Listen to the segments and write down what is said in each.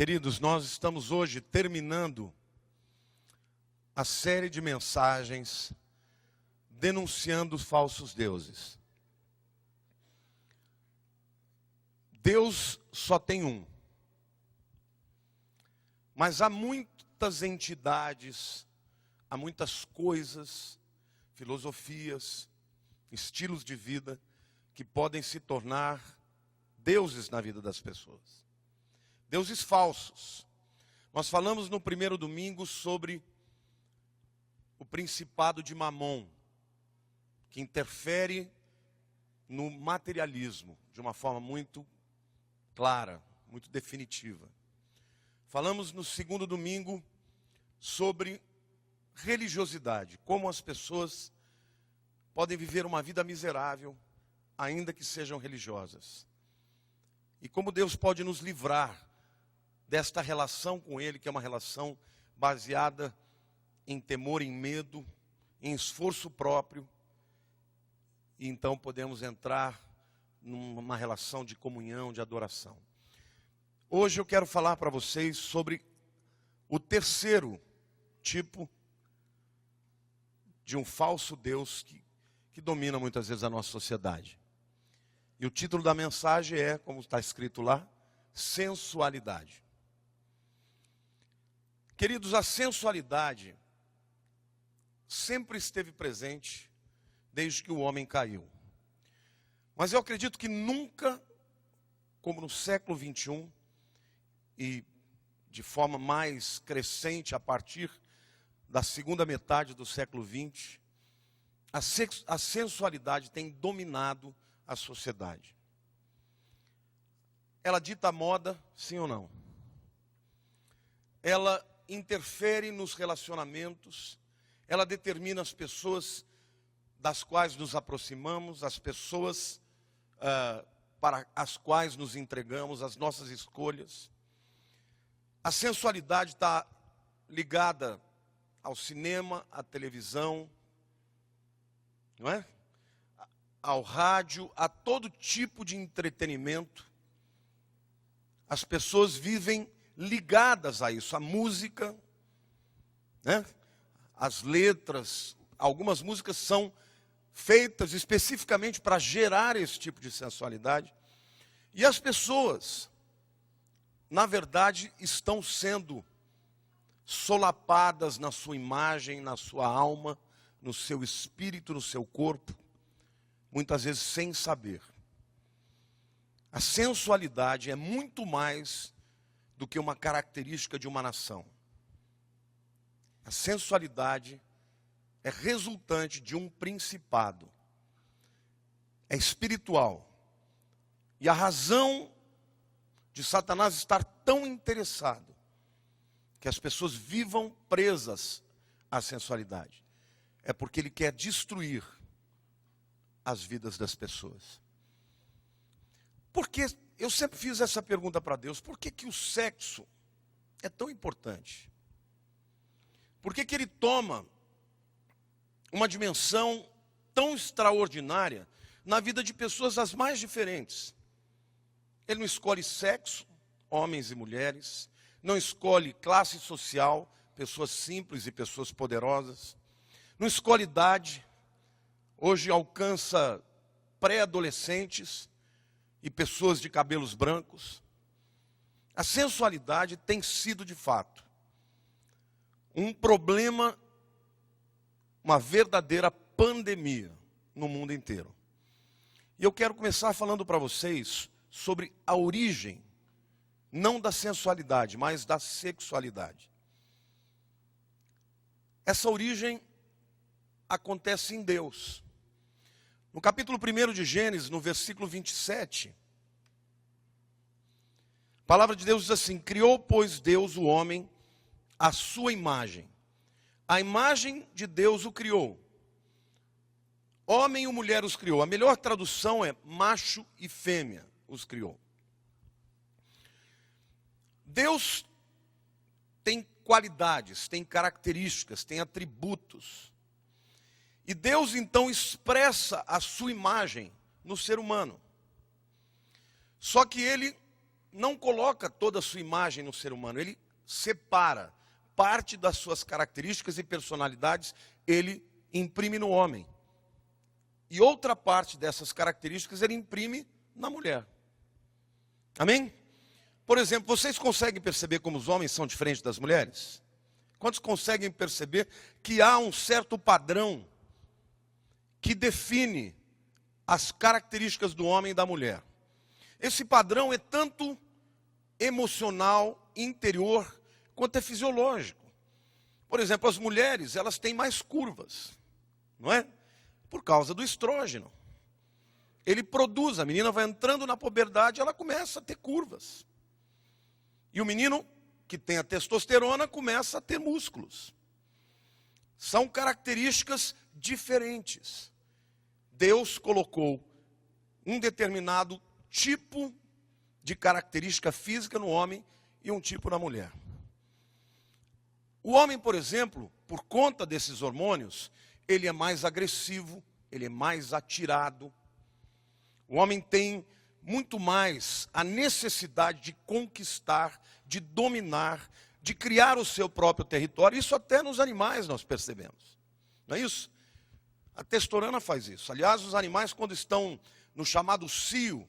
Queridos, nós estamos hoje terminando a série de mensagens denunciando os falsos deuses. Deus só tem um. Mas há muitas entidades, há muitas coisas, filosofias, estilos de vida que podem se tornar deuses na vida das pessoas. Deuses falsos. Nós falamos no primeiro domingo sobre o principado de Mamon, que interfere no materialismo de uma forma muito clara, muito definitiva. Falamos no segundo domingo sobre religiosidade, como as pessoas podem viver uma vida miserável, ainda que sejam religiosas. E como Deus pode nos livrar desta relação com Ele, que é uma relação baseada em temor, em medo, em esforço próprio. E então podemos entrar numa relação de comunhão, de adoração. Hoje eu quero falar para vocês sobre o terceiro tipo de um falso Deus que domina muitas vezes a nossa sociedade. E o título da mensagem é, como está escrito lá, sensualidade. Queridos, a sensualidade sempre esteve presente desde que o homem caiu. Mas eu acredito que nunca, como no século 21, e de forma mais crescente a partir da segunda metade do século 20, a sensualidade tem dominado a sociedade. Ela dita a moda, sim ou não? Ela interfere nos relacionamentos, ela determina as pessoas das quais nos aproximamos, as pessoas para as quais nos entregamos, as nossas escolhas. A sensualidade está ligada ao cinema, à televisão, não é? Ao rádio, a todo tipo de entretenimento. As pessoas vivem ligadas a isso, a música, né? As letras, algumas músicas são feitas especificamente para gerar esse tipo de sensualidade. E as pessoas, na verdade, estão sendo solapadas na sua imagem, na sua alma, no seu espírito, no seu corpo, muitas vezes sem saber. A sensualidade é muito mais do que uma característica de uma nação. A sensualidade é resultante de um principado. É espiritual. E a razão de Satanás estar tão interessado que as pessoas vivam presas à sensualidade é porque ele quer destruir as vidas das pessoas. Porque eu sempre fiz essa pergunta para Deus: por que o sexo é tão importante? Por que ele toma uma dimensão tão extraordinária na vida de pessoas das mais diferentes? Ele não escolhe sexo, homens e mulheres, não escolhe classe social, pessoas simples e pessoas poderosas, não escolhe idade, hoje alcança pré-adolescentes e pessoas de cabelos brancos. A sensualidade tem sido, de fato, um problema, uma verdadeira pandemia no mundo inteiro. E eu quero começar falando para vocês sobre a origem, não da sensualidade, mas da sexualidade. Essa origem acontece em Deus. No capítulo 1 de Gênesis, no versículo 27, a palavra de Deus diz assim: criou, pois, Deus o homem à sua imagem. A imagem de Deus o criou. Homem e mulher os criou. A melhor tradução é macho e fêmea os criou. Deus tem qualidades, tem características, tem atributos. E Deus então expressa a sua imagem no ser humano. Só que ele não coloca toda a sua imagem no ser humano, ele separa parte das suas características e personalidades, ele imprime no homem. E outra parte dessas características ele imprime na mulher. Amém? Por exemplo, vocês conseguem perceber como os homens são diferentes das mulheres? Quantos conseguem perceber que há um certo padrão que define as características do homem e da mulher? Esse padrão é tanto emocional, interior, quanto é fisiológico. Por exemplo, as mulheres, elas têm mais curvas, não é? Por causa do estrógeno. Ele produz, a menina vai entrando na puberdade, ela começa a ter curvas. E o menino que tem a testosterona começa a ter músculos. São características diferentes. Deus colocou um determinado tipo de característica física no homem e um tipo na mulher. O homem, por exemplo, por conta desses hormônios, ele é mais agressivo, ele é mais atirado. O homem tem muito mais a necessidade de conquistar, de dominar, de criar o seu próprio território. Isso até nos animais nós percebemos. Não é isso? A testosterona faz isso. Aliás, os animais, quando estão no chamado cio,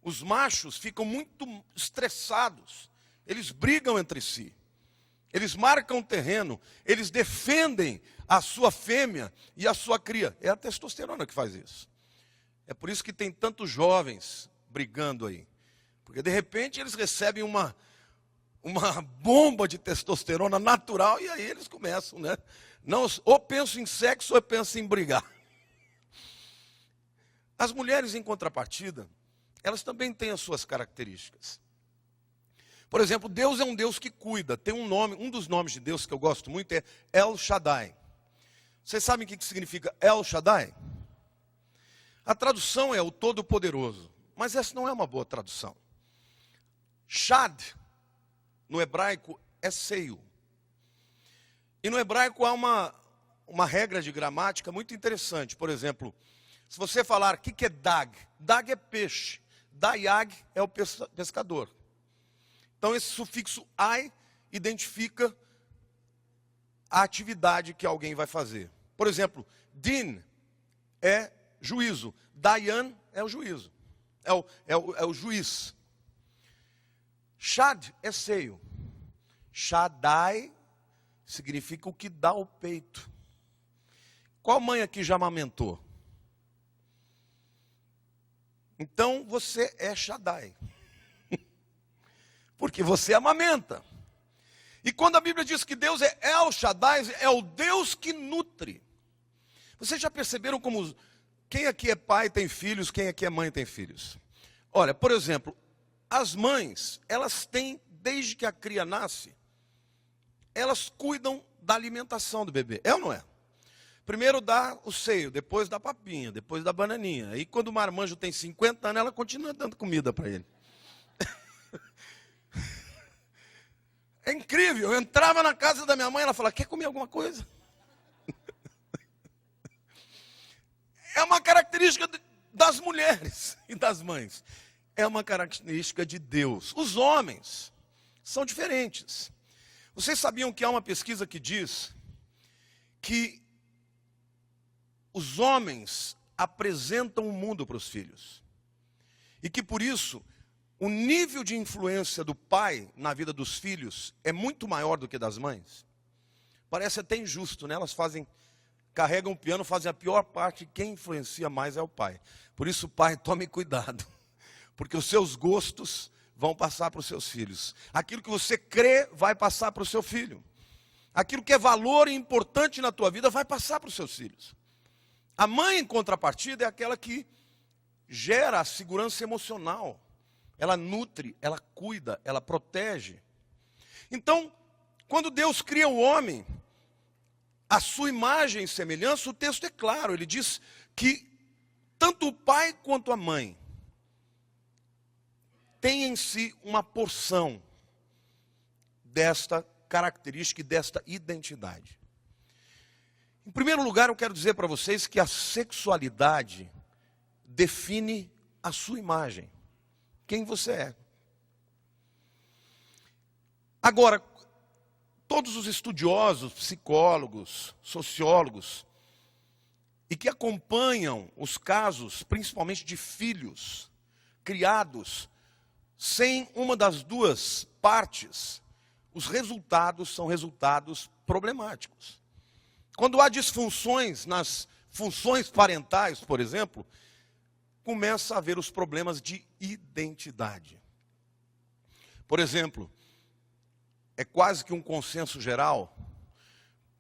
os machos ficam muito estressados. Eles brigam entre si. Eles marcam terreno. Eles defendem a sua fêmea e a sua cria. É a testosterona que faz isso. É por isso que tem tantos jovens brigando aí. Porque de repente eles recebem uma bomba de testosterona natural e aí eles começam, né? Não, ou penso em sexo ou penso em brigar. As mulheres, em contrapartida, elas também têm as suas características. Por exemplo, Deus é um Deus que cuida. Tem um nome, um dos nomes de Deus que eu gosto muito é El Shaddai. Vocês sabem o que significa El Shaddai? A tradução é o Todo-Poderoso, mas essa não é uma boa tradução. Shad, no hebraico, é seio. E no hebraico há uma regra de gramática muito interessante. Por exemplo, se você falar, o que é dag? Dag é peixe. Dayag é o pescador. Então esse sufixo ai identifica a atividade que alguém vai fazer. Por exemplo, din é juízo. Dayan é o juízo. É o juiz. Shad é seio. Shaddai significa o que dá o peito. Qual mãe aqui já amamentou? Então você é Shaddai. Porque você amamenta. E quando a Bíblia diz que Deus é El Shaddai, é o Deus que nutre. Vocês já perceberam como... Quem aqui é pai tem filhos, quem aqui é mãe tem filhos? Olha, por exemplo, as mães, elas têm, desde que a cria nasce, elas cuidam da alimentação do bebê. É ou não é? Primeiro dá o seio, depois dá a papinha, depois dá a bananinha. Aí quando o marmanjo tem 50 anos, ela continua dando comida para ele. É incrível, eu entrava na casa da minha mãe, ela falava, quer comer alguma coisa? É uma característica das mulheres e das mães. É uma característica de Deus. Os homens são diferentes. Vocês sabiam que há uma pesquisa que diz que os homens apresentam o mundo para os filhos. E que por isso, o nível de influência do pai na vida dos filhos é muito maior do que das mães. Parece até injusto, né? Elas carregam o piano, fazem a pior parte, quem influencia mais é o pai. Por isso, pai, tome cuidado, porque os seus gostos vão passar para os seus filhos. Aquilo que você crê vai passar para o seu filho. Aquilo que é valor e importante na tua vida vai passar para os seus filhos. A mãe, em contrapartida, é aquela que gera a segurança emocional. Ela nutre, ela cuida, ela protege. Então, quando Deus cria o homem, a sua imagem e semelhança, o texto é claro, ele diz que tanto o pai quanto a mãe têm em si uma porção desta característica e desta identidade. Em primeiro lugar, eu quero dizer para vocês que a sexualidade define a sua imagem, quem você é. Agora, todos os estudiosos, psicólogos, sociólogos, e que acompanham os casos, principalmente de filhos criados sem uma das duas partes, os resultados são resultados problemáticos. Quando há disfunções nas funções parentais, por exemplo, começa a haver os problemas de identidade. Por exemplo, é quase que um consenso geral,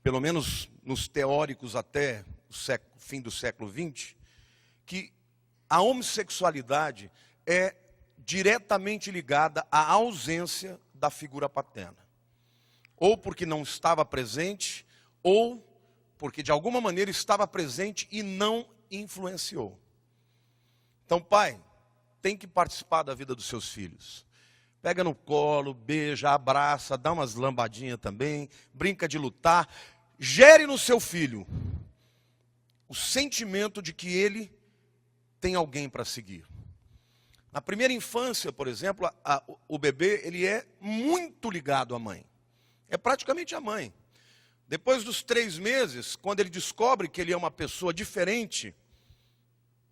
pelo menos nos teóricos até o fim do século XX, que a homossexualidade é diretamente ligada à ausência da figura paterna. Ou porque não estava presente, ou porque de alguma maneira estava presente e não influenciou. Então, pai, tem que participar da vida dos seus filhos. Pega no colo, beija, abraça, dá umas lambadinhas também, brinca de lutar. Gere no seu filho o sentimento de que ele tem alguém para seguir. Na primeira infância, por exemplo, o bebê ele é muito ligado à mãe. É praticamente a mãe. Depois dos 3 meses, quando ele descobre que ele é uma pessoa diferente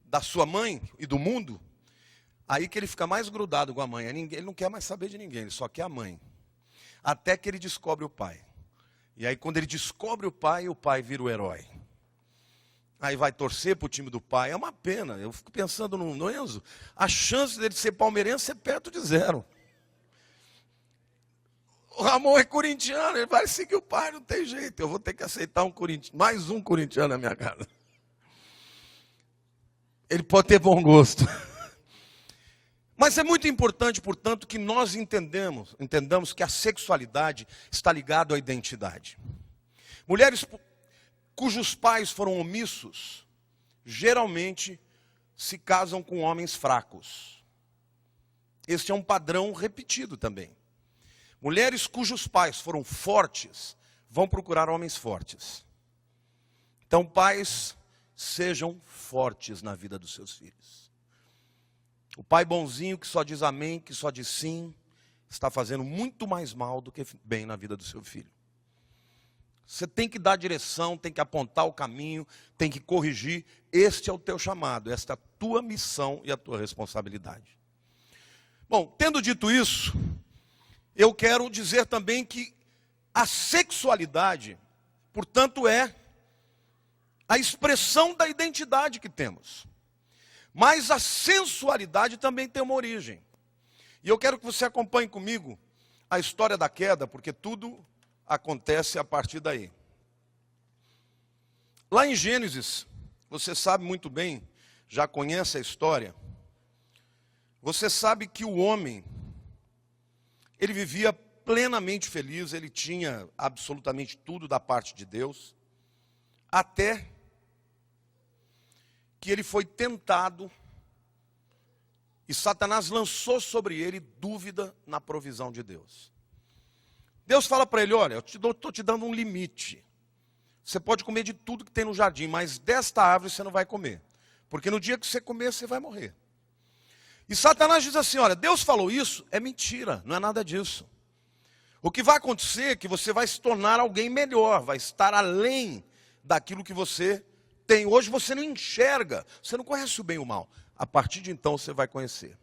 da sua mãe e do mundo, aí que ele fica mais grudado com a mãe. Ele não quer mais saber de ninguém, ele só quer a mãe. Até que ele descobre o pai. E aí quando ele descobre o pai vira o herói. Aí vai torcer para o time do pai. É uma pena. Eu fico pensando no Enzo. A chance dele ser palmeirense é perto de 0. O Ramon é corintiano, ele vai seguir o pai, não tem jeito. Eu vou ter que aceitar mais um corintiano na minha casa. Ele pode ter bom gosto. Mas é muito importante, portanto, que nós entendamos que a sexualidade está ligada à identidade. Mulheres cujos pais foram omissos, geralmente se casam com homens fracos. Este é um padrão repetido também. Mulheres cujos pais foram fortes, vão procurar homens fortes. Então, pais, sejam fortes na vida dos seus filhos. O pai bonzinho que só diz amém, que só diz sim, está fazendo muito mais mal do que bem na vida do seu filho. Você tem que dar direção, tem que apontar o caminho, tem que corrigir. Este é o teu chamado, esta é a tua missão e a tua responsabilidade. Bom, tendo dito isso, eu quero dizer também que a sexualidade, portanto, é a expressão da identidade que temos. Mas a sensualidade também tem uma origem. E eu quero que você acompanhe comigo a história da queda, porque tudo acontece a partir daí. Lá em Gênesis, você sabe muito bem, já conhece a história. Você sabe que o homem, ele vivia plenamente feliz, ele tinha absolutamente tudo da parte de Deus, até que ele foi tentado e Satanás lançou sobre ele dúvida na provisão de Deus. Deus fala para ele, olha, eu estou te dando um limite. Você pode comer de tudo que tem no jardim, mas desta árvore você não vai comer. Porque no dia que você comer, você vai morrer. E Satanás diz assim, olha, Deus falou isso, é mentira, não é nada disso. O que vai acontecer é que você vai se tornar alguém melhor, vai estar além daquilo que você tem. Hoje você não enxerga, você não conhece o bem e o mal. A partir de então você vai conhecer.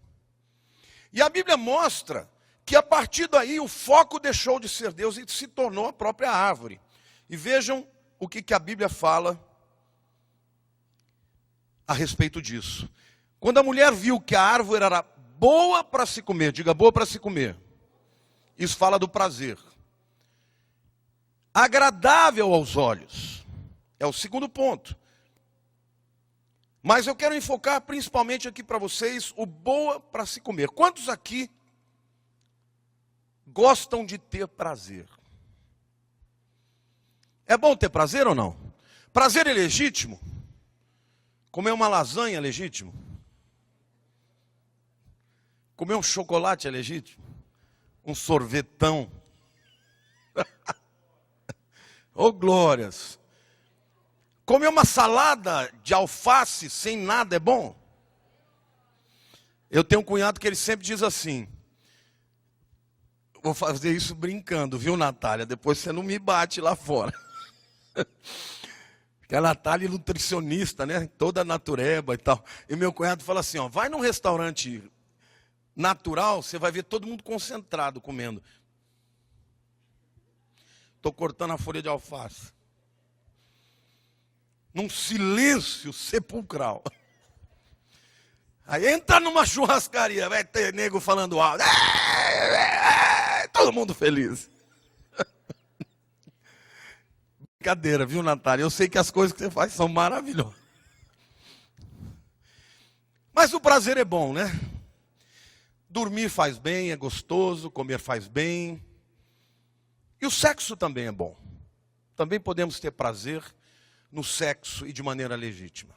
E a Bíblia mostra que a partir daí o foco deixou de ser Deus e se tornou a própria árvore. E vejam o que a Bíblia fala a respeito disso. Quando a mulher viu que a árvore era boa para se comer, diga boa para se comer. Isso fala do prazer. Agradável aos olhos. É o segundo ponto. Mas eu quero enfocar principalmente aqui para vocês o boa para se comer. Quantos aqui gostam de ter prazer? É bom ter prazer ou não? Prazer é legítimo? Comer uma lasanha é legítimo? Comer um chocolate é legítimo? Um sorvetão? Oh, glórias! Comer uma salada de alface sem nada é bom? Eu tenho um cunhado que ele sempre diz assim, vou fazer isso brincando, viu, Natália? Depois você não me bate lá fora. Porque a Natália é nutricionista, né? Toda natureba e tal. E meu cunhado fala assim, ó, vai num restaurante natural, você vai ver todo mundo concentrado comendo. Estou cortando a folha de alface. Num silêncio sepulcral. Aí entra numa churrascaria, vai ter nego falando alto. Todo mundo feliz. Brincadeira, viu, Natália? Eu sei que as coisas que você faz são maravilhosas. Mas o prazer é bom, né? Dormir faz bem, é gostoso, comer faz bem. E o sexo também é bom. Também podemos ter prazer no sexo e de maneira legítima.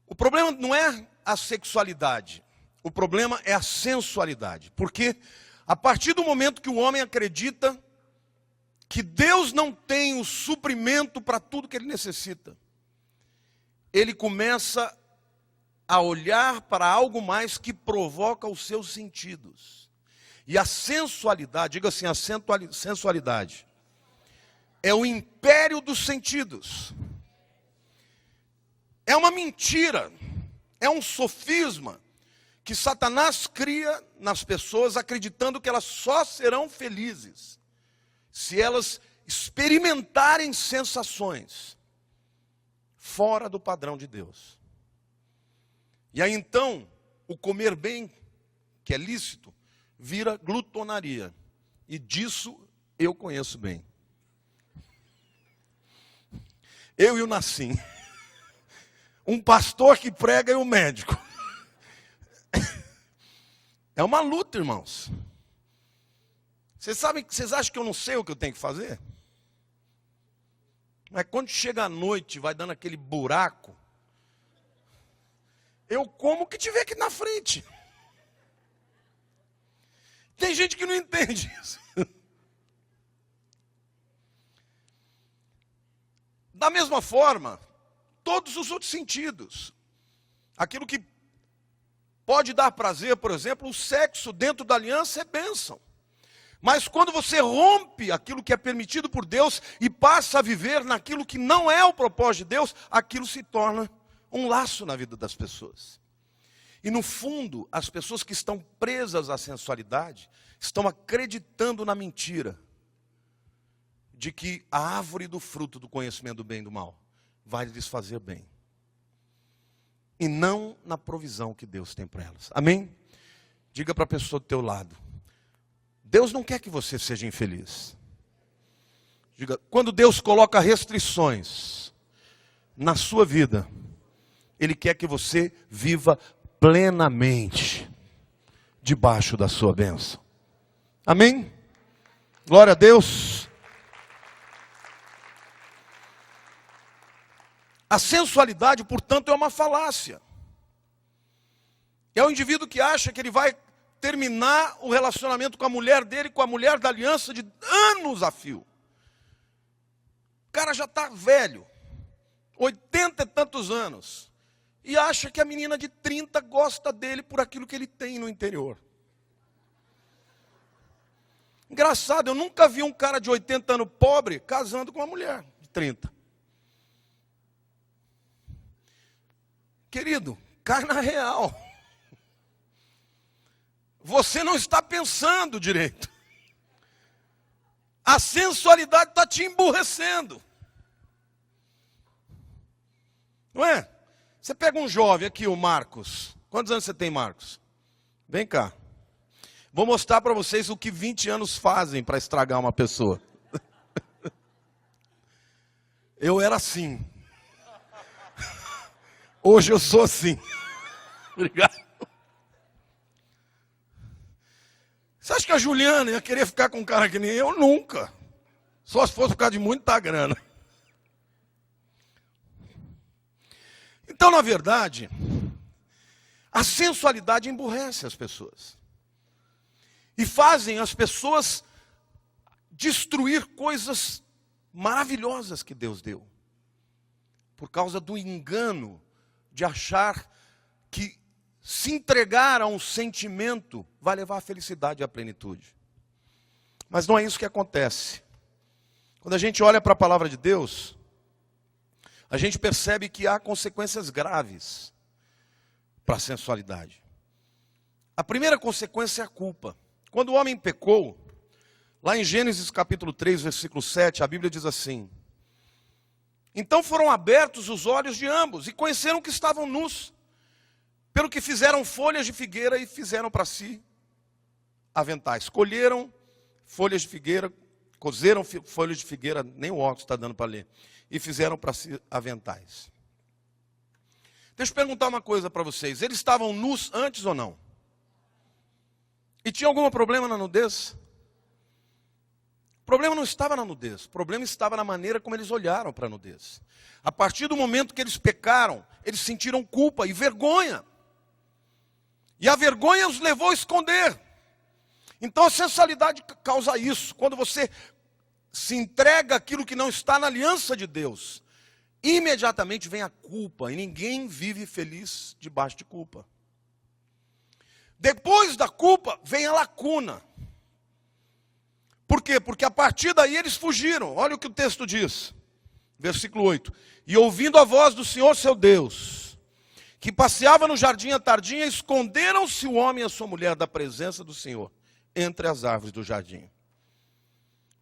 O problema não é a sexualidade, o problema é a sensualidade. Porque a partir do momento que o homem acredita que Deus não tem o suprimento para tudo que ele necessita, ele começa a olhar para algo mais que provoca os seus sentidos. E a sensualidade, diga assim, a sensualidade é o império dos sentidos. É uma mentira, é um sofisma que Satanás cria nas pessoas acreditando que elas só serão felizes se elas experimentarem sensações fora do padrão de Deus. E aí então, o comer bem, que é lícito, vira glutonaria. E disso eu conheço bem. Eu e o Nassim. Um pastor que prega e um médico. É uma luta, irmãos. Vocês acham que eu não sei o que eu tenho que fazer? Mas quando chega a noite, vai dando aquele buraco, eu como o que tiver aqui na frente. Tem gente que não entende isso. Da mesma forma, todos os outros sentidos. Aquilo que pode dar prazer, por exemplo, o sexo dentro da aliança é bênção. Mas quando você rompe aquilo que é permitido por Deus e passa a viver naquilo que não é o propósito de Deus, aquilo se torna um laço na vida das pessoas. E no fundo, as pessoas que estão presas à sensualidade estão acreditando na mentira de que a árvore do fruto do conhecimento do bem e do mal vai lhes fazer bem. E não na provisão que Deus tem para elas. Amém? Diga para a pessoa do teu lado. Deus não quer que você seja infeliz. Diga, quando Deus coloca restrições na sua vida, Ele quer que você viva plenamente debaixo da sua bênção. Amém? Glória a Deus. A sensualidade, portanto, é uma falácia. É o indivíduo que acha que ele vai terminar o relacionamento com a mulher dele, com a mulher da aliança de anos a fio. O cara já está velho, 80 e tantos anos, e acha que a menina de 30 gosta dele por aquilo que ele tem no interior. Engraçado, eu nunca vi um cara de 80 anos pobre casando com uma mulher de 30. Querido, cai na real. Você não está pensando direito. A sensualidade está te emburrecendo. Não é? Você pega um jovem aqui, o Marcos. Quantos anos você tem, Marcos? Vem cá. Vou mostrar para vocês o que 20 anos fazem para estragar uma pessoa. Eu era assim. Hoje eu sou assim. Obrigado. Você acha que a Juliana ia querer ficar com um cara que nem eu? Nunca. Só se fosse por causa de muita grana. Então, na verdade, a sensualidade emburrece as pessoas. E fazem as pessoas destruir coisas maravilhosas que Deus deu. Por causa do engano de achar que se entregar a um sentimento vai levar à felicidade e à plenitude. Mas não é isso que acontece. Quando a gente olha para a palavra de Deus, a gente percebe que há consequências graves para a sensualidade. A primeira consequência é a culpa. Quando o homem pecou, lá em Gênesis capítulo 3, versículo 7, a Bíblia diz assim: então foram abertos os olhos de ambos, e conheceram que estavam nus, pelo que fizeram folhas de figueira e fizeram para si aventais. Colheram folhas de figueira, cozeram folhas de figueira, nem o óculos está dando para ler, e fizeram para si aventais. Deixa eu perguntar uma coisa para vocês, eles estavam nus antes ou não? E tinha algum problema na nudez? O problema não estava na nudez, o problema estava na maneira como eles olharam para a nudez. A partir do momento que eles pecaram, eles sentiram culpa e vergonha. E a vergonha os levou a esconder. Então a sensualidade causa isso. Quando você se entrega àquilo que não está na aliança de Deus, imediatamente vem a culpa. E ninguém vive feliz debaixo de culpa. Depois da culpa vem a lacuna. Por quê? Porque a partir daí eles fugiram. Olha o que o texto diz. Versículo 8. E ouvindo a voz do Senhor seu Deus, que passeava no jardim à tardinha, esconderam-se o homem e a sua mulher da presença do Senhor, entre as árvores do jardim.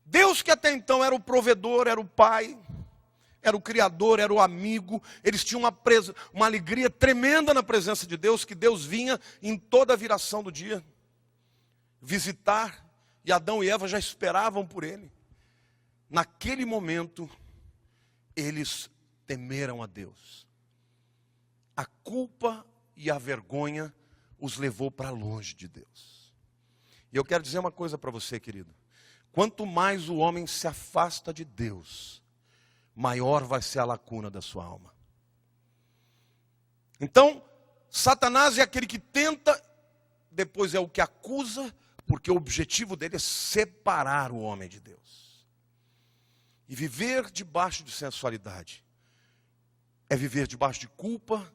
Deus, que até então era o provedor, era o pai, era o criador, era o amigo, eles tinham uma alegria tremenda na presença de Deus, que Deus vinha em toda a viração do dia visitar, e Adão e Eva já esperavam por ele. Naquele momento, eles temeram a Deus. A culpa e a vergonha os levou para longe de Deus. E eu quero dizer uma coisa para você, querido. Quanto mais o homem se afasta de Deus, maior vai ser a lacuna da sua alma. Então, Satanás é aquele que tenta, depois é o que acusa, porque o objetivo dele é separar o homem de Deus. E viver debaixo de sensualidade é viver debaixo de culpa,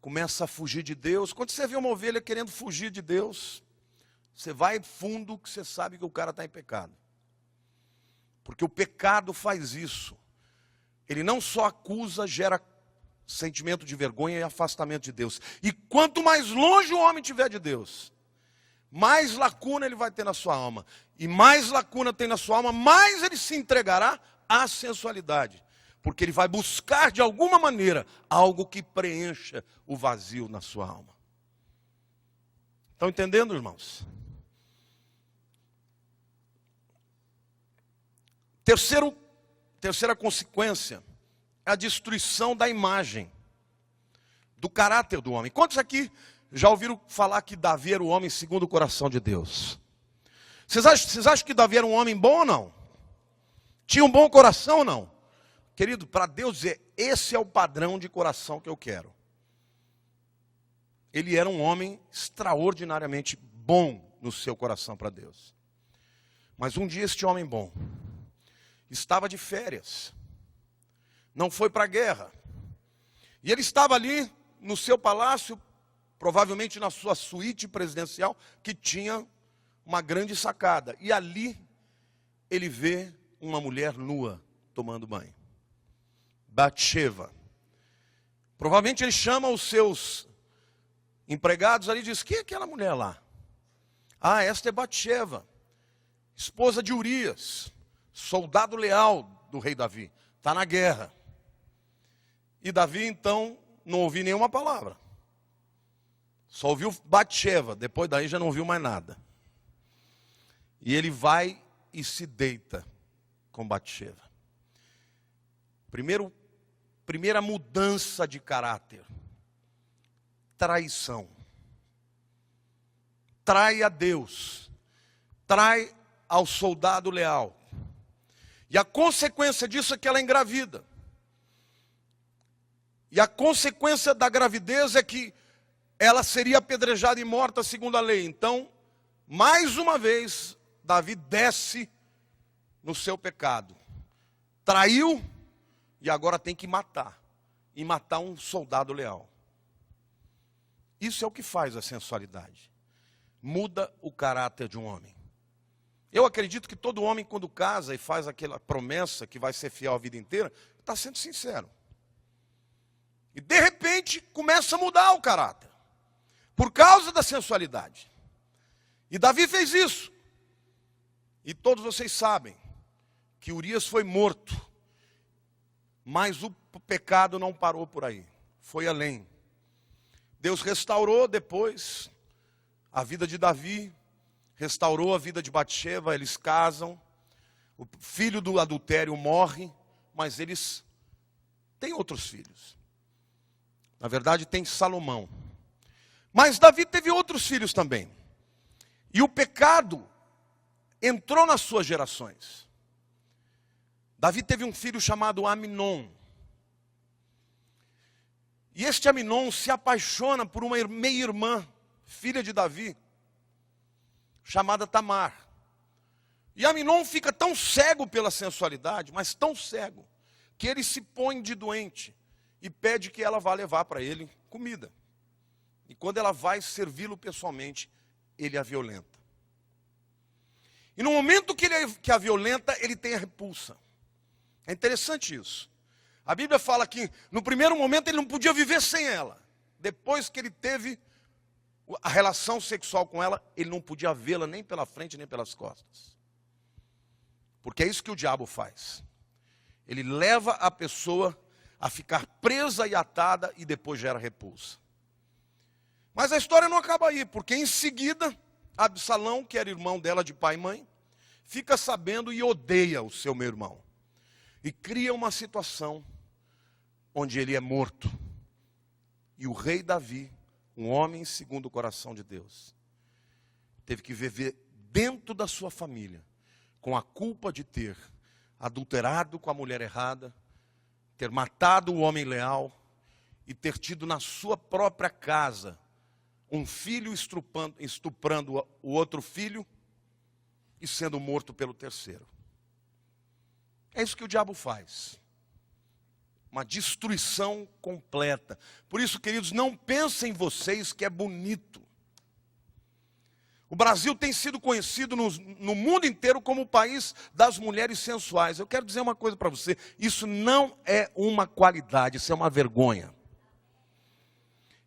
começa a fugir de Deus. Quando você vê uma ovelha querendo fugir de Deus, você vai fundo que você sabe que o cara está em pecado. Porque o pecado faz isso. Ele não só acusa, gera sentimento de vergonha e afastamento de Deus. E quanto mais longe o homem estiver de Deus, mais lacuna ele vai ter na sua alma. E mais lacuna tem na sua alma, mais ele se entregará à sensualidade. Porque ele vai buscar de alguma maneira algo que preencha o vazio na sua alma. Estão entendendo, irmãos? Terceira consequência é a destruição da imagem, do caráter do homem. Quantos aqui já ouviram falar que Davi era o homem segundo o coração de Deus? Vocês acham que Davi era um homem bom ou não? Tinha um bom coração ou não? Querido, para Deus dizer, esse é o padrão de coração que eu quero. Ele era um homem extraordinariamente bom no seu coração para Deus. Mas um dia este homem bom estava de férias, não foi para a guerra, e ele estava ali no seu palácio, provavelmente na sua suíte presidencial, que tinha uma grande sacada, e ali ele vê uma mulher nua tomando banho, Batsheva. Provavelmente ele chama os seus empregados ali e diz: quem é aquela mulher lá? Ah, esta é Batsheva, esposa de Urias, soldado leal do rei Davi, está na guerra. E Davi então não ouviu nenhuma palavra, só ouviu Batsheva, depois daí já não ouviu mais nada. E ele vai e se deita com Batsheva. Primeira mudança de caráter, traição. Trai a Deus, trai ao soldado leal. E a consequência disso é que ela engravida. E a consequência da gravidez é que ela seria apedrejada e morta segundo a lei. Então, mais uma vez, Davi desce no seu pecado. Traiu e agora tem que matar. E matar um soldado leal. Isso é o que faz a sensualidade. Muda o caráter de um homem. Eu acredito que todo homem, quando casa e faz aquela promessa que vai ser fiel a vida inteira, está sendo sincero. E de repente começa a mudar o caráter, por causa da sensualidade. E Davi fez isso. E todos vocês sabem que Urias foi morto, mas o pecado não parou por aí, foi além. Deus restaurou depois a vida de Davi, restaurou a vida de Batseba, eles casam, o filho do adultério morre, mas eles têm outros filhos. Na verdade tem Salomão. Mas Davi teve outros filhos também. E o pecado entrou nas suas gerações. Davi teve um filho chamado Aminon. E este Aminon se apaixona por uma meia-irmã, filha de Davi, chamada Tamar. E Aminon fica tão cego pela sensualidade, mas tão cego, que ele se põe de doente e pede que ela vá levar para ele comida. E quando ela vai servi-lo pessoalmente, ele a violenta. E no momento que a violenta, ele tem a repulsa. É interessante isso. A Bíblia fala que no primeiro momento ele não podia viver sem ela. Depois que ele teve a relação sexual com ela, ele não podia vê-la nem pela frente nem pelas costas. Porque é isso que o diabo faz. Ele leva a pessoa a ficar presa e atada e depois gera repulsa. Mas a história não acaba aí, porque em seguida, Absalão, que era irmão dela de pai e mãe, fica sabendo e odeia o seu meio-irmão. E cria uma situação onde ele é morto. E o rei Davi, um homem segundo o coração de Deus, teve que viver dentro da sua família, com a culpa de ter adulterado com a mulher errada, ter matado o homem leal e ter tido na sua própria casa um filho estuprando o outro filho e sendo morto pelo terceiro. É isso que o diabo faz. Uma destruição completa. Por isso, queridos, não pensem vocês que é bonito. O Brasil tem sido conhecido no mundo inteiro como o país das mulheres sensuais. Eu quero dizer uma coisa para você. Isso não é uma qualidade, isso é uma vergonha.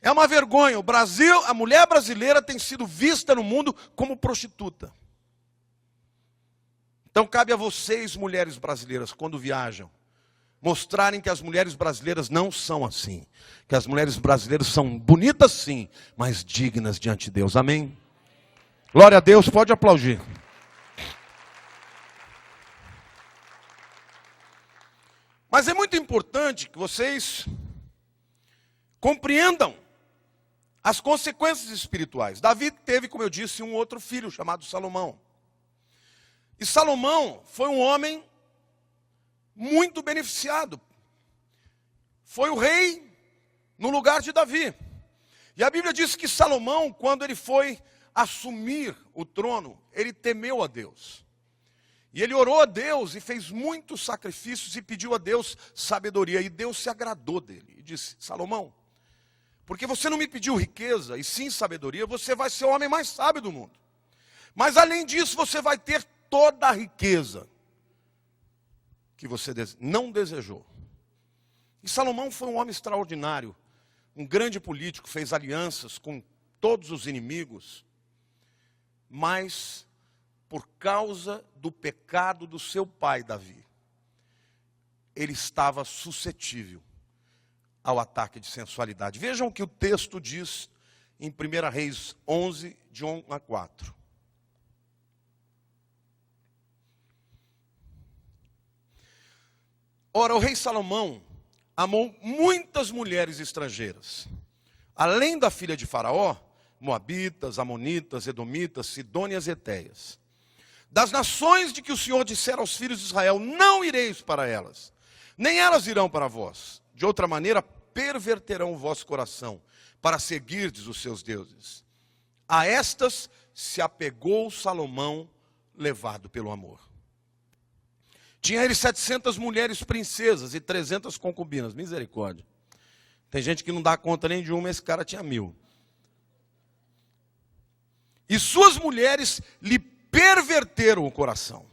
É uma vergonha. O Brasil, a mulher brasileira tem sido vista no mundo como prostituta. Então cabe a vocês, mulheres brasileiras, quando viajam, mostrarem que as mulheres brasileiras não são assim. Que as mulheres brasileiras são bonitas sim, mas dignas diante de Deus. Amém? Glória a Deus, pode aplaudir. Mas é muito importante que vocês compreendam as consequências espirituais. Davi teve, como eu disse, um outro filho chamado Salomão. E Salomão foi um homem muito beneficiado. Foi o rei no lugar de Davi. E a Bíblia diz que Salomão, quando ele foi assumir o trono, ele temeu a Deus. E ele orou a Deus e fez muitos sacrifícios e pediu a Deus sabedoria. E Deus se agradou dele e disse: Salomão, porque você não me pediu riqueza e sim sabedoria, você vai ser o homem mais sábio do mundo. Mas além disso, você vai ter toda a riqueza que você não desejou. E Salomão foi um homem extraordinário, um grande político, fez alianças com todos os inimigos, mas por causa do pecado do seu pai Davi, ele estava suscetível ao ataque de sensualidade. Vejam o que o texto diz em 1 Reis 11, de 1 a 4. Ora, o rei Salomão amou muitas mulheres estrangeiras, além da filha de Faraó, moabitas, amonitas, edomitas, sidônias e etéias. Das nações de que o Senhor dissera aos filhos de Israel: não ireis para elas, nem elas irão para vós. De outra maneira, perverterão o vosso coração, para seguirdes os seus deuses. A estas se apegou Salomão, levado pelo amor. Tinha ele 700 mulheres princesas e 300 concubinas. Misericórdia. Tem gente que não dá conta nem de uma, esse cara tinha 1000. e suas mulheres lhe perverteram o coração.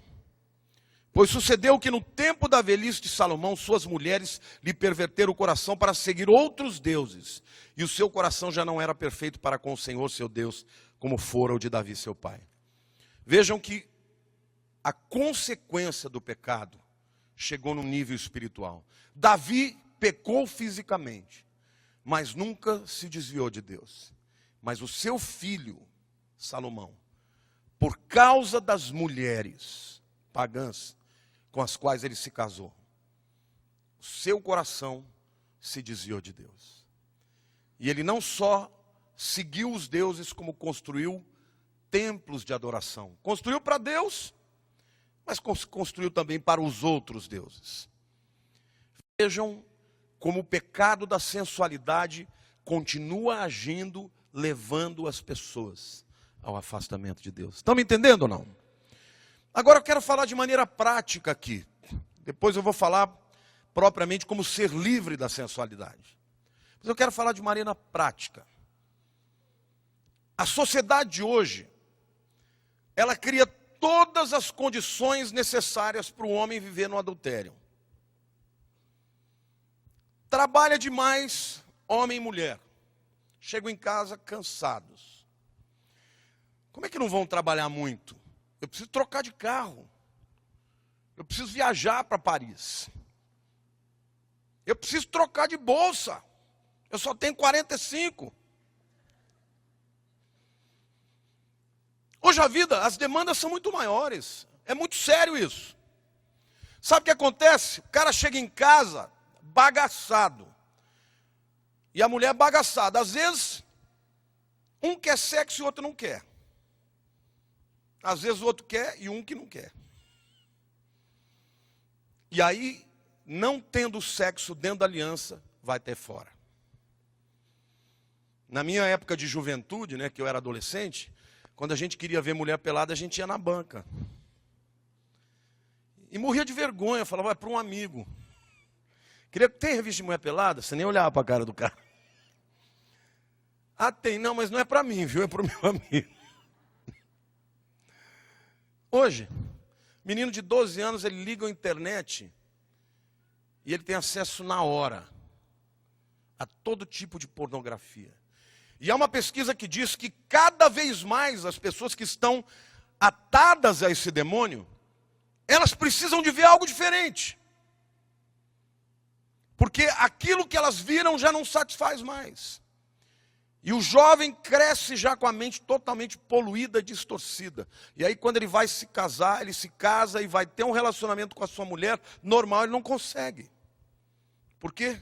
Pois sucedeu que no tempo da velhice de Salomão, suas mulheres lhe perverteram o coração para seguir outros deuses. E o seu coração já não era perfeito para com o Senhor seu Deus, como fora o de Davi seu pai. Vejam que a consequência do pecado chegou no nível espiritual. Davi pecou fisicamente, mas nunca se desviou de Deus. Mas o seu filho, Salomão, por causa das mulheres pagãs com as quais ele se casou, o seu coração se desviou de Deus. E ele não só seguiu os deuses, como construiu templos de adoração. Construiu para Deus, mas construiu também para os outros deuses. Vejam como o pecado da sensualidade continua agindo, levando as pessoas ao afastamento de Deus. Estão me entendendo ou não? Agora eu quero falar de maneira prática aqui. Depois eu vou falar propriamente como ser livre da sensualidade. Mas eu quero falar de maneira prática. A sociedade de hoje, ela cria todas as condições necessárias para o homem viver no adultério. Trabalha demais, homem e mulher. Chegam em casa cansados. Como é que não vão trabalhar muito? Eu preciso trocar de carro. Eu preciso viajar para Paris. Eu preciso trocar de bolsa. Eu só tenho 45. Hoje a vida, as demandas são muito maiores. É muito sério isso. Sabe o que acontece? O cara chega em casa bagaçado. E a mulher bagaçada. Às vezes, um quer sexo e o outro não quer. Às vezes o outro quer e um que não quer. E aí, não tendo sexo dentro da aliança, vai ter fora. Na minha época de juventude, né, que eu era adolescente, quando a gente queria ver mulher pelada, a gente ia na banca. E morria de vergonha, falava, vai para um amigo. Tem revista de mulher pelada? Você nem olhava para a cara do cara. Ah, tem, não, mas não é para mim, viu? É para o meu amigo. Hoje, menino de 12 anos, ele liga a internet e ele tem acesso na hora a todo tipo de pornografia. E há uma pesquisa que diz que cada vez mais as pessoas que estão atadas a esse demônio, elas precisam de ver algo diferente. Porque aquilo que elas viram já não satisfaz mais. E o jovem cresce já com a mente totalmente poluída, distorcida. E aí quando ele vai se casar, ele se casa e vai ter um relacionamento com a sua mulher normal, ele não consegue. Por quê?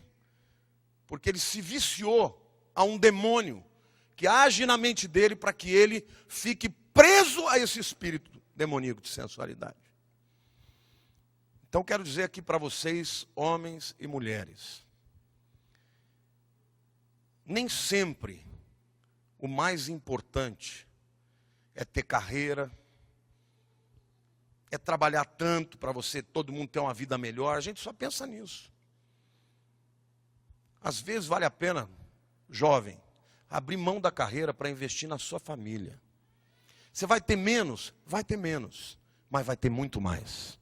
Porque ele se viciou a um demônio que age na mente dele para que ele fique preso a esse espírito demoníaco de sensualidade. Então quero dizer aqui para vocês, homens e mulheres, nem sempre o mais importante é ter carreira, é trabalhar tanto para você, todo mundo ter uma vida melhor. A gente só pensa nisso. Às vezes vale a pena, jovem, abrir mão da carreira para investir na sua família. Você vai ter menos? Vai ter menos, mas vai ter muito mais.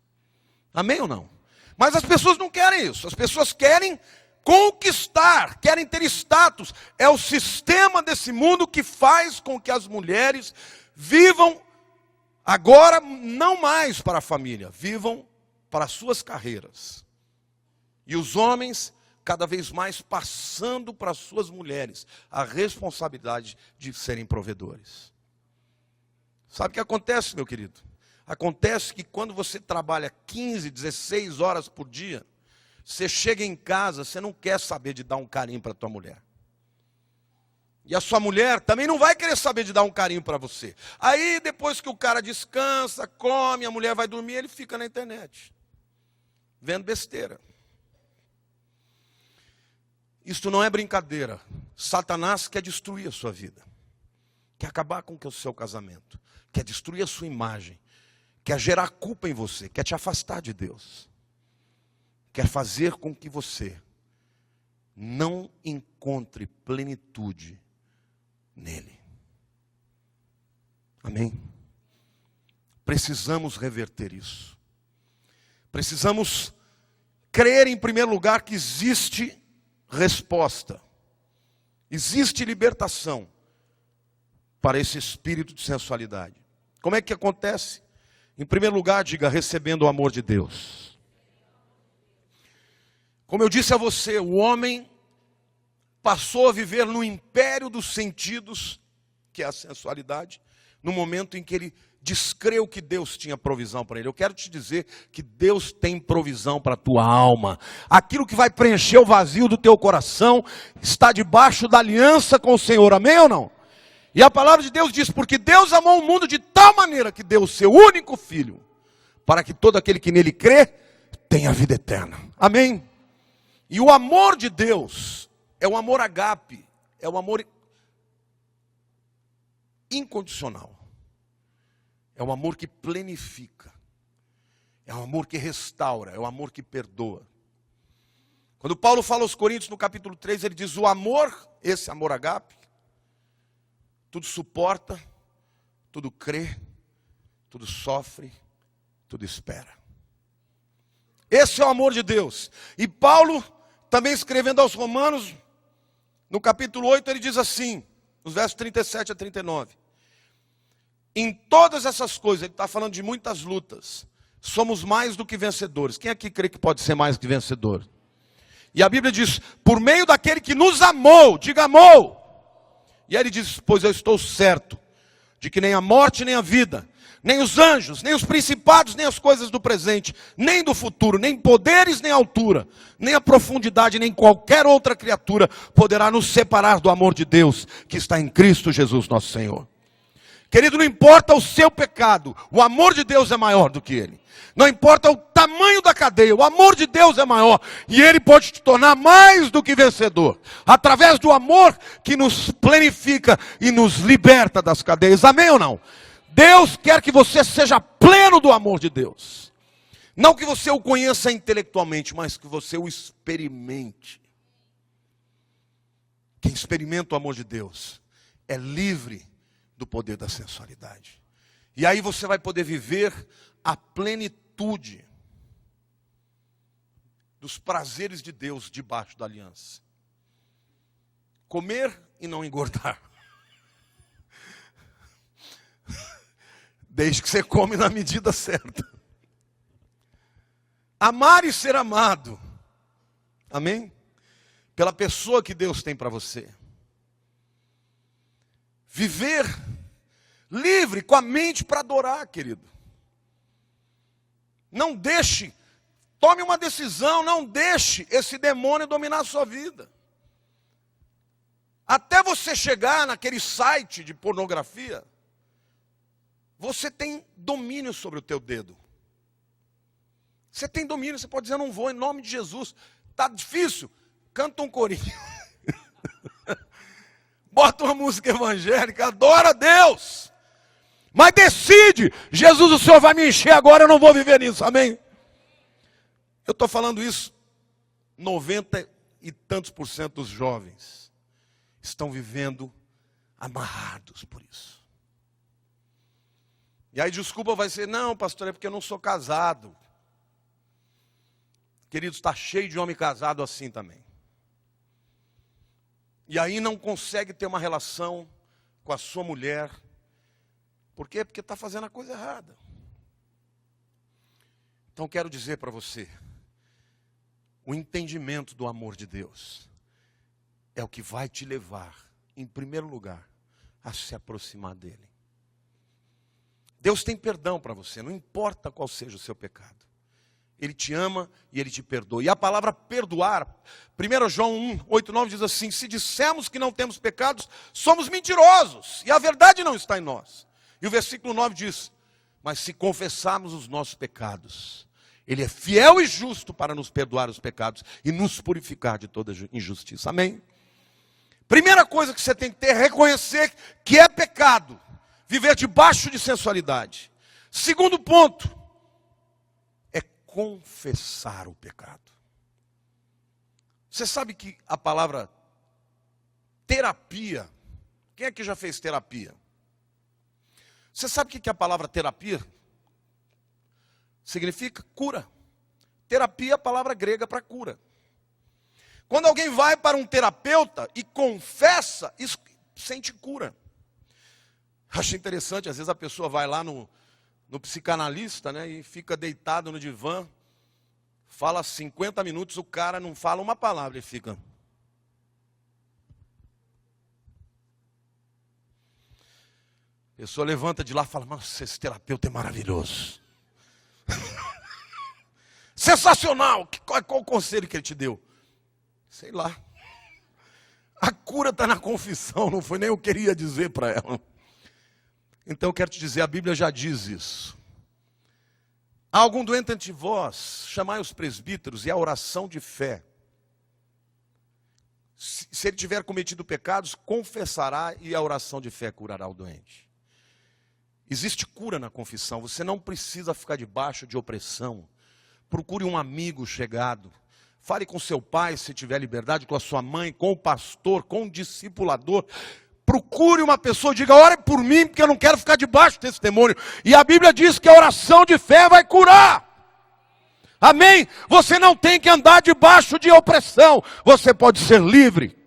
Amém ou não? Mas as pessoas não querem isso. As pessoas querem conquistar, querem ter status. É o sistema desse mundo que faz com que as mulheres vivam agora não mais para a família, vivam para as suas carreiras. E os homens cada vez mais passando para as suas mulheres a responsabilidade de serem provedores. Sabe o que acontece, meu querido? Acontece que quando você trabalha 15, 16 horas por dia, você chega em casa, você não quer saber de dar um carinho para a tua mulher. E a sua mulher também não vai querer saber de dar um carinho para você. Aí depois que o cara descansa, come, a mulher vai dormir, ele fica na internet, vendo besteira. Isto não é brincadeira. Satanás quer destruir a sua vida. Quer acabar com o seu casamento. Quer destruir a sua imagem. Quer gerar culpa em você. Quer te afastar de Deus. Quer fazer com que você não encontre plenitude nele. Amém? Precisamos reverter isso. Precisamos crer, em primeiro lugar, que existe resposta. Existe libertação para esse espírito de sensualidade. Como é que acontece? Em primeiro lugar, diga, recebendo o amor de Deus. Como eu disse a você, o homem passou a viver no império dos sentidos, que é a sensualidade, no momento em que ele descreu que Deus tinha provisão para ele. Eu quero te dizer que Deus tem provisão para a tua alma. Aquilo que vai preencher o vazio do teu coração está debaixo da aliança com o Senhor. Amém ou não? E a palavra de Deus diz, porque Deus amou o mundo de tal maneira que deu o seu único filho, para que todo aquele que nele crê, tenha vida eterna. Amém? E o amor de Deus é o amor agape, é o amor incondicional. É o amor que plenifica. É o amor que restaura, é o amor que perdoa. Quando Paulo fala aos Coríntios no capítulo 3, ele diz, o amor, esse amor agape, tudo suporta, tudo crê, tudo sofre, tudo espera. Esse é o amor de Deus. E Paulo, também escrevendo aos Romanos, no capítulo 8, ele diz assim, nos versos 37 a 39. Em todas essas coisas, ele está falando de muitas lutas, somos mais do que vencedores. Quem aqui crê que pode ser mais do que vencedor? E a Bíblia diz, por meio daquele que nos amou, diga amou. E aí ele diz, pois eu estou certo de que nem a morte, nem a vida, nem os anjos, nem os principados, nem as coisas do presente, nem do futuro, nem poderes, nem altura, nem a profundidade, nem qualquer outra criatura poderá nos separar do amor de Deus que está em Cristo Jesus nosso Senhor. Querido, não importa o seu pecado, o amor de Deus é maior do que ele. Não importa o tamanho da cadeia, o amor de Deus é maior. E ele pode te tornar mais do que vencedor. Através do amor que nos plenifica e nos liberta das cadeias. Amém ou não? Deus quer que você seja pleno do amor de Deus. Não que você o conheça intelectualmente, mas que você o experimente. Quem experimenta o amor de Deus é livre do poder da sensualidade. E aí você vai poder viver a plenitude dos prazeres de Deus debaixo da aliança. Comer e não engordar. Desde que você come na medida certa. Amar e ser amado. Amém? Pela pessoa que Deus tem para você. Viver livre, com a mente para adorar, querido. Não deixe, tome uma decisão, não deixe esse demônio dominar a sua vida. Até você chegar naquele site de pornografia, você tem domínio sobre o teu dedo. Você tem domínio, você pode dizer, não vou, em nome de Jesus. Está difícil? Canta um corinho. Bota uma música evangélica, adora a Deus. Mas decide, Jesus, o Senhor vai me encher agora, eu não vou viver nisso, amém? Eu estou falando isso, 90 e tantos % dos jovens estão vivendo amarrados por isso. E aí desculpa vai ser, não pastor, é porque eu não sou casado. Queridos, está cheio de homem casado assim também. E aí não consegue ter uma relação com a sua mulher. Por quê? Porque está fazendo a coisa errada. Então quero dizer para você, o entendimento do amor de Deus é o que vai te levar, em primeiro lugar, a se aproximar dele. Deus tem perdão para você, não importa qual seja o seu pecado. Ele te ama e ele te perdoa. E a palavra perdoar, 1 João 1, 8, 9 diz assim, se dissermos que não temos pecados, somos mentirosos, e a verdade não está em nós. E o versículo 9 diz, mas se confessarmos os nossos pecados, ele é fiel e justo para nos perdoar os pecados e nos purificar de toda injustiça. Amém? Primeira coisa que você tem que ter é reconhecer que é pecado, viver debaixo de sensualidade. Segundo ponto, é confessar o pecado. Você sabe que a palavra terapia, quem aqui já fez terapia? Você sabe o que a palavra terapia significa? Cura. Terapia é a palavra grega para cura. Quando alguém vai para um terapeuta e confessa, isso sente cura. Acho interessante, às vezes a pessoa vai lá no psicanalista, né, e fica deitado no divã, fala 50 minutos, o cara não fala uma palavra e fica. A pessoa levanta de lá e fala, nossa, esse terapeuta é maravilhoso. Sensacional! Qual o conselho que ele te deu? Sei lá. A cura está na confissão, não foi nem eu queria dizer para ela. Então eu quero te dizer, a Bíblia já diz isso. Há algum doente entre vós, chamai os presbíteros e a oração de fé. Se ele tiver cometido pecados, confessará e a oração de fé curará o doente. Existe cura na confissão, você não precisa ficar debaixo de opressão. Procure um amigo chegado. Fale com seu pai, se tiver liberdade, com a sua mãe, com o pastor, com o discipulador. Procure uma pessoa, diga, ore por mim, porque eu não quero ficar debaixo desse demônio. E a Bíblia diz que a oração de fé vai curar. Amém? Você não tem que andar debaixo de opressão. Você pode ser livre.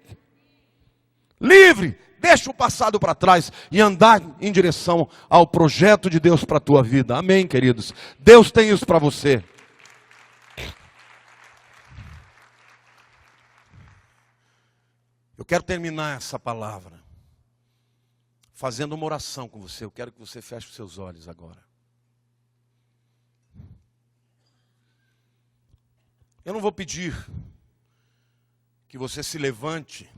Livre. Deixa o passado para trás e andar em direção ao projeto de Deus para a tua vida. Amém, queridos? Deus tem isso para você. Eu quero terminar essa palavra fazendo uma oração com você. Eu quero que você feche os seus olhos agora. Eu não vou pedir que você se levante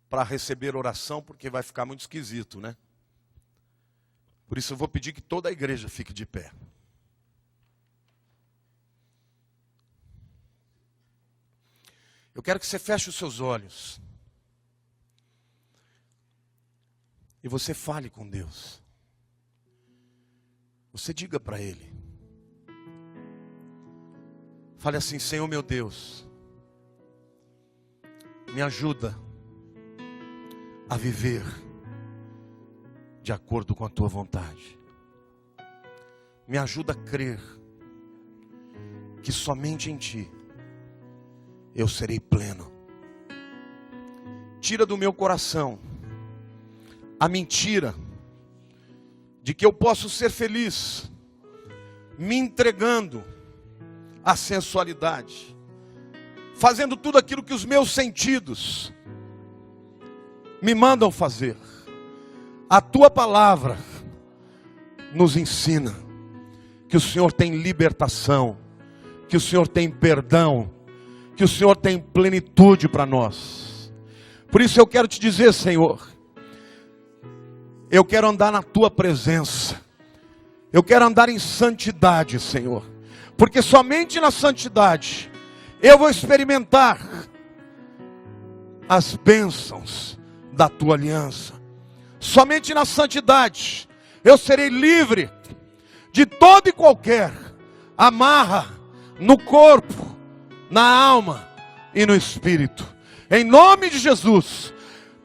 para receber oração, porque vai ficar muito esquisito, né? Por isso eu vou pedir que toda a igreja fique de pé. Eu quero que você feche os seus olhos. E você fale com Deus. Você diga para Ele. Fale assim, Senhor meu Deus, me ajuda a viver de acordo com a Tua vontade. Me ajuda a crer que somente em Ti eu serei pleno. Tira do meu coração a mentira de que eu posso ser feliz me entregando à sensualidade, fazendo tudo aquilo que os meus sentidos me mandam fazer. A Tua palavra nos ensina que o Senhor tem libertação, que o Senhor tem perdão, que o Senhor tem plenitude para nós. Por isso eu quero te dizer, Senhor, eu quero andar na Tua presença, eu quero andar em santidade, Senhor, porque somente na santidade eu vou experimentar as bênçãos da Tua aliança. Somente na santidade eu serei livre de toda e qualquer amarra no corpo, na alma e no espírito. Em nome de Jesus,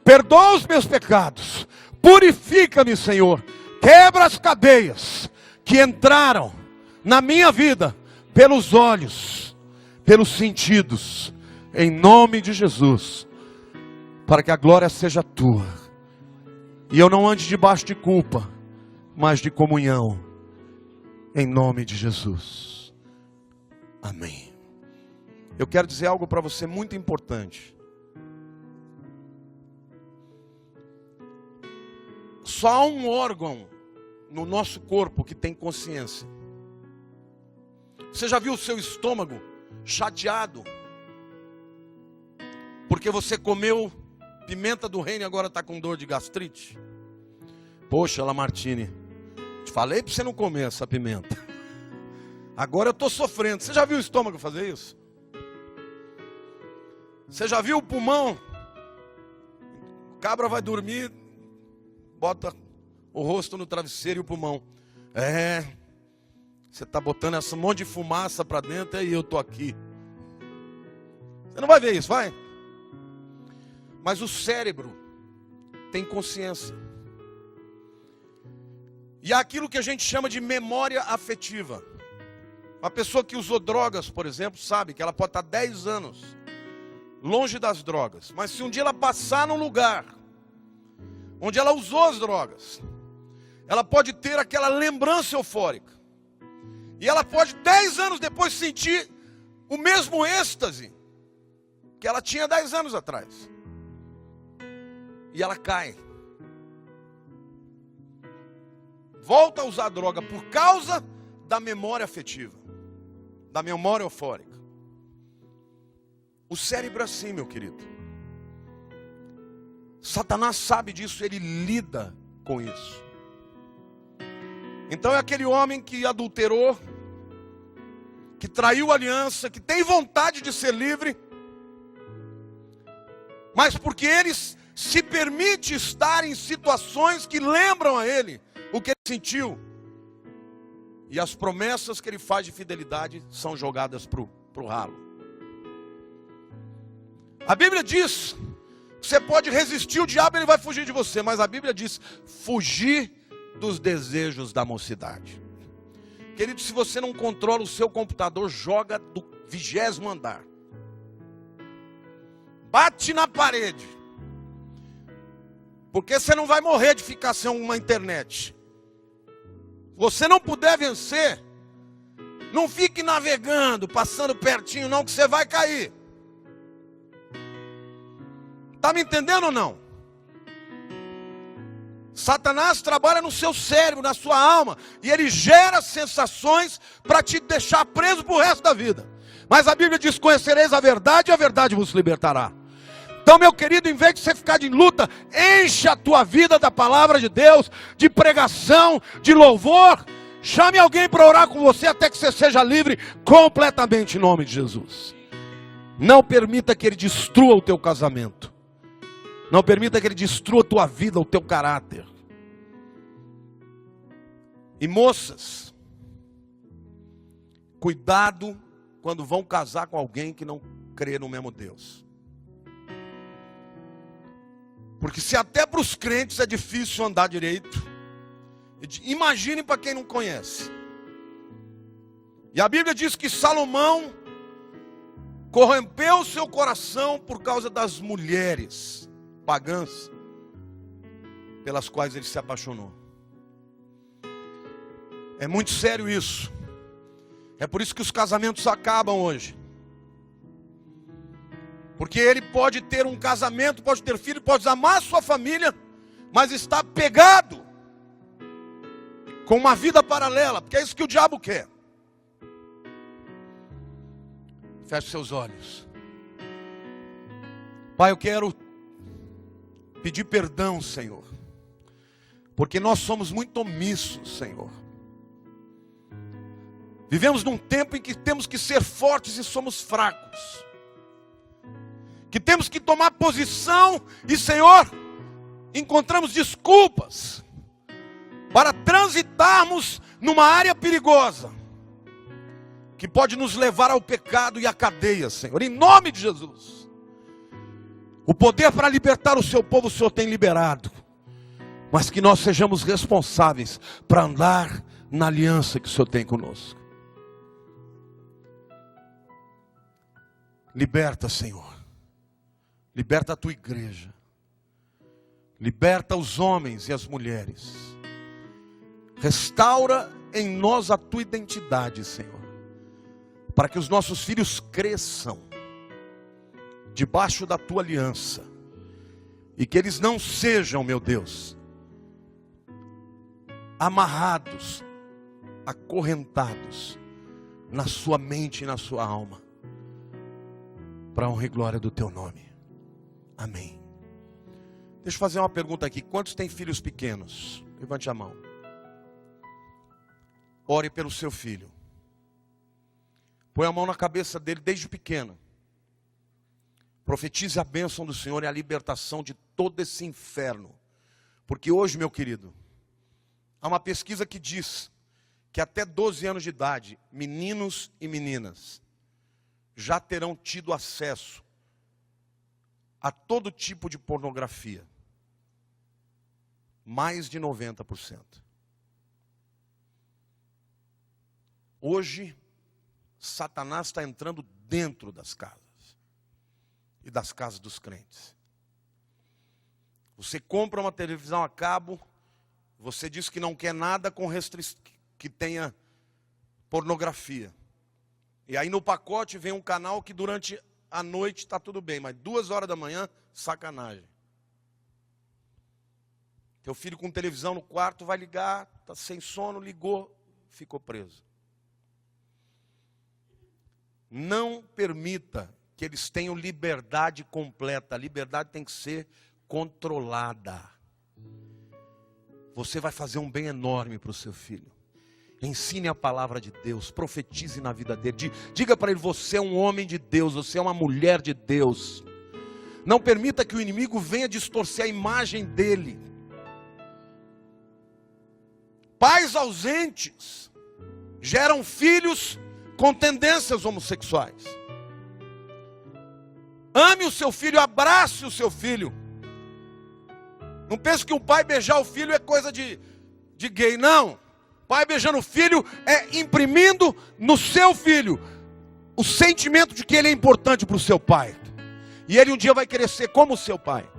perdoa os meus pecados, purifica-me, Senhor, quebra as cadeias que entraram na minha vida pelos olhos, pelos sentidos, em nome de Jesus, para que a glória seja Tua e eu não ande debaixo de culpa, mas de comunhão, em nome de Jesus. Amém. Eu quero dizer algo para você muito importante. Só há um órgão no nosso corpo que tem consciência. Você já viu o seu estômago chateado porque você comeu pimenta do reino e agora está com dor de gastrite? Poxa, Lamartine, te falei para você não comer essa pimenta. Agora eu estou sofrendo. Você já viu o estômago fazer isso? Você já viu o pulmão? O cabra vai dormir, bota o rosto no travesseiro e o pulmão. Você está botando esse monte de fumaça para dentro e eu estou aqui. Você não vai ver isso, vai? Mas o cérebro tem consciência. E há aquilo que a gente chama de memória afetiva. Uma pessoa que usou drogas, por exemplo, sabe que ela pode estar 10 anos longe das drogas. Mas se um dia ela passar num lugar onde ela usou as drogas, ela pode ter aquela lembrança eufórica. E ela pode 10 anos depois sentir o mesmo êxtase que ela tinha 10 anos atrás. E ela cai. Volta a usar droga por causa da memória afetiva, da memória eufórica. O cérebro é assim, meu querido. Satanás sabe disso, ele lida com isso. Então é aquele homem que adulterou, que traiu a aliança, que tem vontade de ser livre, mas porque ele se permite estar em situações que lembram a ele o que ele sentiu, e as promessas que ele faz de fidelidade são jogadas para o ralo. A Bíblia diz que você pode resistir o diabo, ele vai fugir de você, mas a Bíblia diz fugir dos desejos da mocidade. Querido, se você não controla o seu computador, joga do 20º andar, bate na parede, porque você não vai morrer de ficar sem uma internet. Você não puder vencer, não fique navegando, passando pertinho não, que você vai cair. Está me entendendo ou não? Satanás trabalha no seu cérebro, na sua alma, e ele gera sensações para te deixar preso para o resto da vida. Mas a Bíblia diz: conhecereis a verdade e a verdade vos libertará. Então, meu querido, em vez de você ficar de luta, enche a tua vida da palavra de Deus, de pregação, de louvor. Chame alguém para orar com você até que você seja livre completamente em nome de Jesus. Não permita que ele destrua o teu casamento. Não permita que ele destrua a tua vida, o teu caráter. E moças, cuidado quando vão casar com alguém que não crê no mesmo Deus. Porque se até para os crentes é difícil andar direito, imagine para quem não conhece. E a Bíblia diz que Salomão corrompeu o seu coração por causa das mulheres pagãs pelas quais ele se apaixonou. É muito sério isso. É por isso que os casamentos acabam hoje. Porque ele pode ter um casamento, pode ter filho, pode amar a sua família, mas está pegado com uma vida paralela, porque é isso que o diabo quer. Feche seus olhos. Pai, eu quero pedir perdão, Senhor, porque nós somos muito omissos, Senhor. Vivemos num tempo em que temos que ser fortes e somos fracos, que temos que tomar posição e, Senhor, encontramos desculpas para transitarmos numa área perigosa, que pode nos levar ao pecado e à cadeia, Senhor, em nome de Jesus. O poder para libertar o seu povo o Senhor tem liberado, mas que nós sejamos responsáveis para andar na aliança que o Senhor tem conosco. Liberta, Senhor. Liberta a tua igreja. Liberta os homens e as mulheres. Restaura em nós a tua identidade, Senhor, para que os nossos filhos cresçam debaixo da tua aliança, e que eles não sejam, meu Deus, amarrados, acorrentados na sua mente e na sua alma, para a honra e glória do teu nome. Amém. Deixa eu fazer uma pergunta aqui. Quantos têm filhos pequenos? Levante a mão. Ore pelo seu filho. Põe a mão na cabeça dele desde pequeno. Profetize a bênção do Senhor e a libertação de todo esse inferno. Porque hoje, meu querido, há uma pesquisa que diz que até 12 anos de idade, meninos e meninas já terão tido acesso a todo tipo de pornografia. Mais de 90%. Hoje, Satanás está entrando dentro das casas e das casas dos crentes. Você compra uma televisão a cabo, você diz que não quer nada com que tenha pornografia. E aí no pacote vem um canal que durante a noite está tudo bem, mas 2 horas da manhã, sacanagem. Teu filho com televisão no quarto vai ligar, está sem sono, ligou, ficou preso. Não permita que eles tenham liberdade completa. A liberdade tem que ser controlada. Você vai fazer um bem enorme para o seu filho. Ensine a palavra de Deus, profetize na vida dele. Diga para ele, você é um homem de Deus, você é uma mulher de Deus. Não permita que o inimigo venha distorcer a imagem dele. Pais ausentes geram filhos com tendências homossexuais. Ame o seu filho, abrace o seu filho. Não pense que um pai beijar o filho é coisa de gay, não. Pai beijando o filho é imprimindo no seu filho o sentimento de que ele é importante para o seu pai. E ele um dia vai querer ser como o seu pai.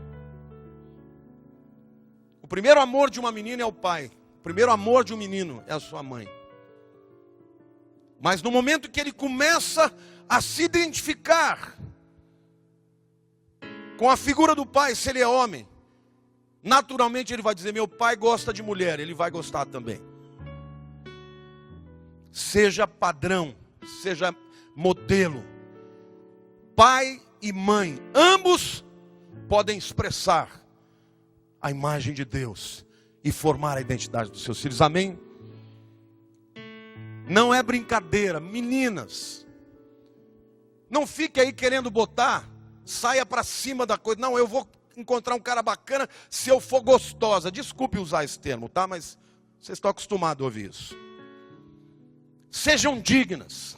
O primeiro amor de uma menina é o pai. O primeiro amor de um menino é a sua mãe. Mas no momento que ele começa a se identificar com a figura do pai, se ele é homem, naturalmente ele vai dizer, meu pai gosta de mulher, ele vai gostar também. Seja padrão, seja modelo. Pai e mãe, ambos podem expressar a imagem de Deus e formar a identidade dos seus filhos. Amém? Não é brincadeira, meninas. Não fique aí querendo botar, saia para cima da coisa. Não, eu vou encontrar um cara bacana se eu for gostosa. Desculpe usar esse termo, tá? Mas vocês estão acostumados a ouvir isso. Sejam dignas.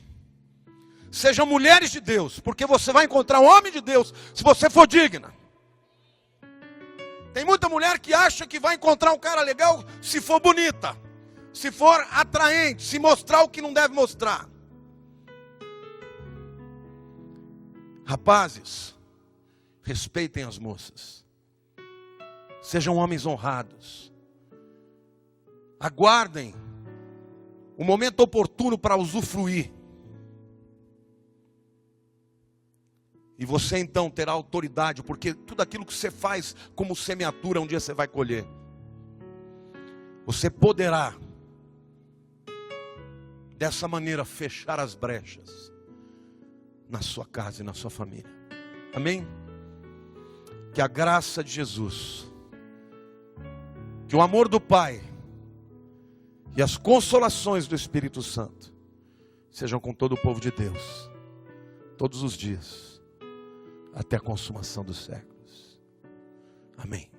Sejam mulheres de Deus, porque você vai encontrar um homem de Deus se você for digna. Tem muita mulher que acha que vai encontrar um cara legal se for bonita, se for atraente, se mostrar o que não deve mostrar. Rapazes, respeitem as moças. Sejam homens honrados. Aguardem o momento oportuno para usufruir. E você então terá autoridade, porque tudo aquilo que você faz como semeadura, um dia você vai colher. Você poderá, dessa maneira, fechar as brechas na sua casa e na sua família. Amém? Que a graça de Jesus, que o amor do Pai e as consolações do Espírito Santo sejam com todo o povo de Deus, todos os dias, até a consumação dos séculos. Amém.